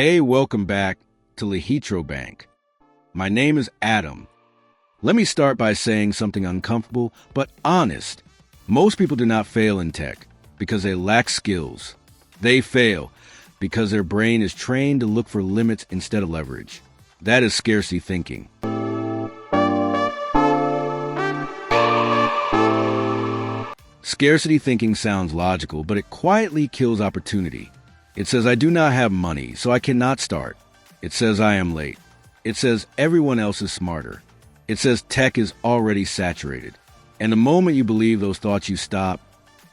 Hey, welcome back to lIHITRO Bank. My name is Adam. Let me start by saying something uncomfortable but honest. Most people do not fail in tech because they lack skills. They fail because their brain is trained to look for limits instead of leverage. That is scarcity thinking. Scarcity thinking sounds logical, but it quietly kills opportunity. It says, I do not have money, so I cannot start. It says, I am late. It says, everyone else is smarter. It says, tech is already saturated. And the moment you believe those thoughts, you stop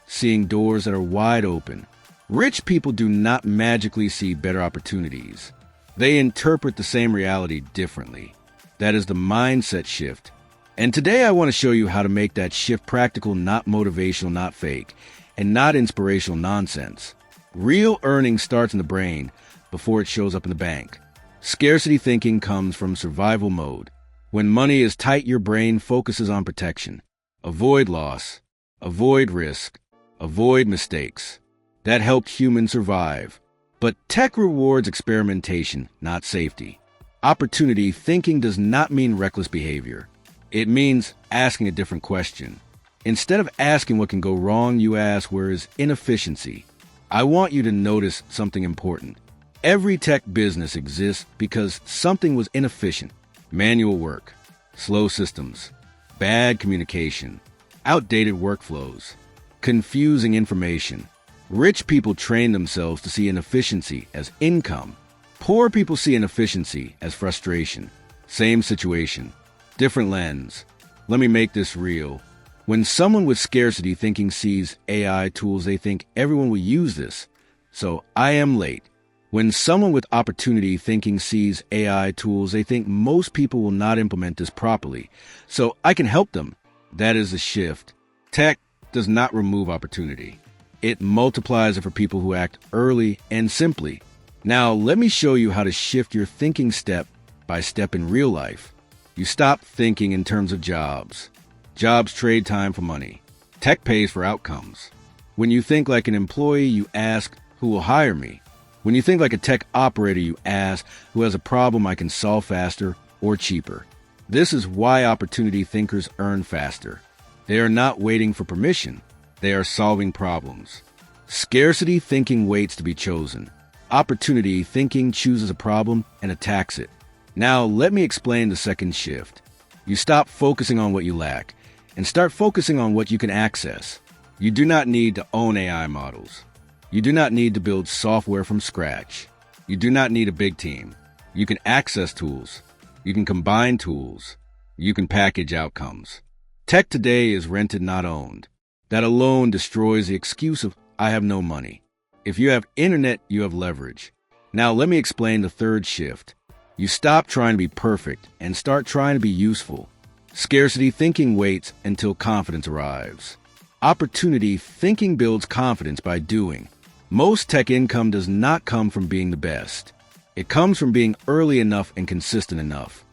seeing doors that are wide open. Rich people do not magically see better opportunities. They interpret the same reality differently. That is the mindset shift. And today I want to show you how to make that shift practical, not motivational, not fake, and not inspirational nonsense. Real earning starts in the brain before it shows up in the bank. Scarcity thinking comes from survival mode. When money is tight, your brain focuses on protection. Avoid loss, avoid risk, avoid mistakes. That helped humans survive. But tech rewards experimentation, not safety. Opportunity thinking does not mean reckless behavior. It means asking a different question. Instead of asking what can go wrong, you ask, where is inefficiency? I want you to notice something important. Every tech business exists because something was inefficient. Manual work, slow systems, bad communication, outdated workflows, confusing information. Rich people train themselves to see inefficiency as income. Poor people see inefficiency as frustration. Same situation, different lens. Let me make this real. When someone with scarcity thinking sees AI tools, they think everyone will use this. So I am late. When someone with opportunity thinking sees AI tools, they think most people will not implement this properly. So I can help them. That is the shift. Tech does not remove opportunity. It multiplies it for people who act early and simply. Now, let me show you how to shift your thinking step by step in real life. You stop thinking in terms of jobs. Jobs trade time for money. Tech pays for outcomes. When you think like an employee, you ask, who will hire me? When you think like a tech operator, you ask, who has a problem I can solve faster or cheaper? This is why opportunity thinkers earn faster. They are not waiting for permission. They are solving problems. Scarcity thinking waits to be chosen. Opportunity thinking chooses a problem and attacks it. Now, let me explain the second shift. You stop focusing on what you lack and start focusing on what you can access. You do not need to own AI models. You do not need to build software from scratch. You do not need a big team. You can access tools. You can combine tools. You can package outcomes. Tech today is rented, not owned. That alone destroys the excuse of, I have no money. If you have internet, you have leverage. Now let me explain the third shift. You stop trying to be perfect and start trying to be useful. Scarcity thinking waits until confidence arrives. Opportunity thinking builds confidence by doing. Most tech income does not come from being the best. It comes from being early enough and consistent enough.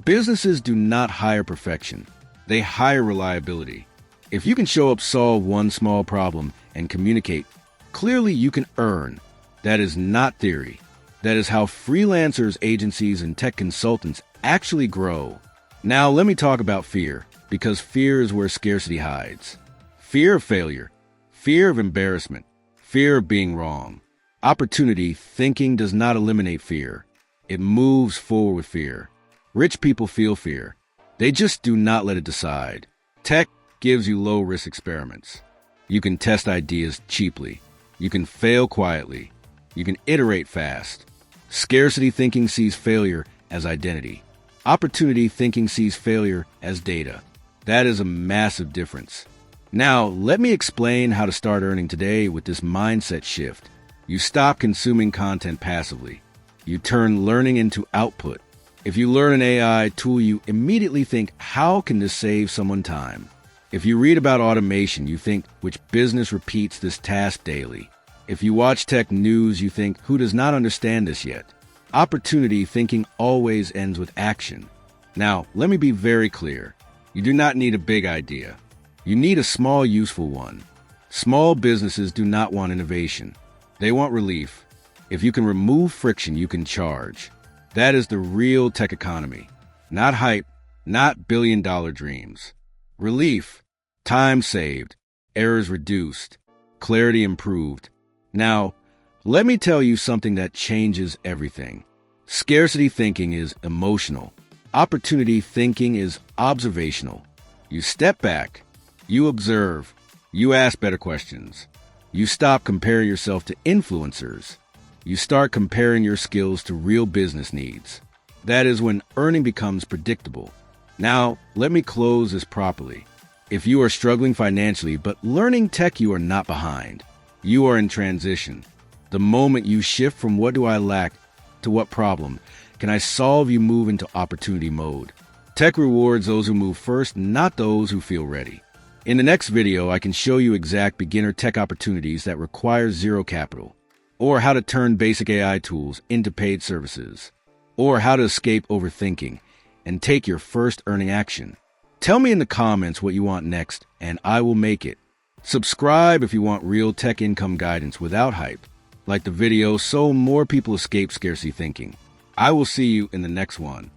Businesses do not hire perfection. They hire reliability. If you can show up, solve one small problem, and communicate, clearly you can earn. That is not theory. That is how freelancers, agencies, and tech consultants actually grow. Now let me talk about fear, because fear is where scarcity hides. Fear of failure, fear of embarrassment, fear of being wrong. Opportunity thinking does not eliminate fear. It moves forward with fear. Rich people feel fear. They just do not let it decide. Tech gives you low-risk experiments. You can test ideas cheaply. You can fail quietly. You can iterate fast. Scarcity thinking sees failure as identity. Opportunity thinking sees failure as data. That is a massive difference. Now, let me explain how to start earning today with this mindset shift. You stop consuming content passively. You turn learning into output. If you learn an AI tool, you immediately think, how can this save someone time? If you read about automation, you think, which business repeats this task daily? If you watch tech news, you think, who does not understand this yet? Opportunity thinking always ends with action. Now, let me be very clear. You do not need a big idea. You need a small, useful one. Small businesses do not want innovation. They want relief. If you can remove friction, you can charge. That is the real tech economy. Not hype, not billion-dollar dreams. Relief, time saved, errors reduced, clarity improved. Now, let me tell you something that changes everything. Scarcity thinking is emotional. Opportunity thinking is observational. You step back, you observe, you ask better questions. You stop comparing yourself to influencers. You start comparing your skills to real business needs. That is when earning becomes predictable. Now, let me close this properly. If you are struggling financially but learning tech, you are not behind. You are in transition. The moment you shift from what do I lack to what problem can I solve, you move into opportunity mode. Tech rewards those who move first, not those who feel ready. In the next video, I can show you exact beginner tech opportunities that require zero capital, or how to turn basic AI tools into paid services, or how to escape overthinking and take your first earning action. Tell me in the comments what you want next, and I will make it. Subscribe if you want real tech income guidance without hype. Like the video so more people escape scarcity thinking. I will see you in the next one.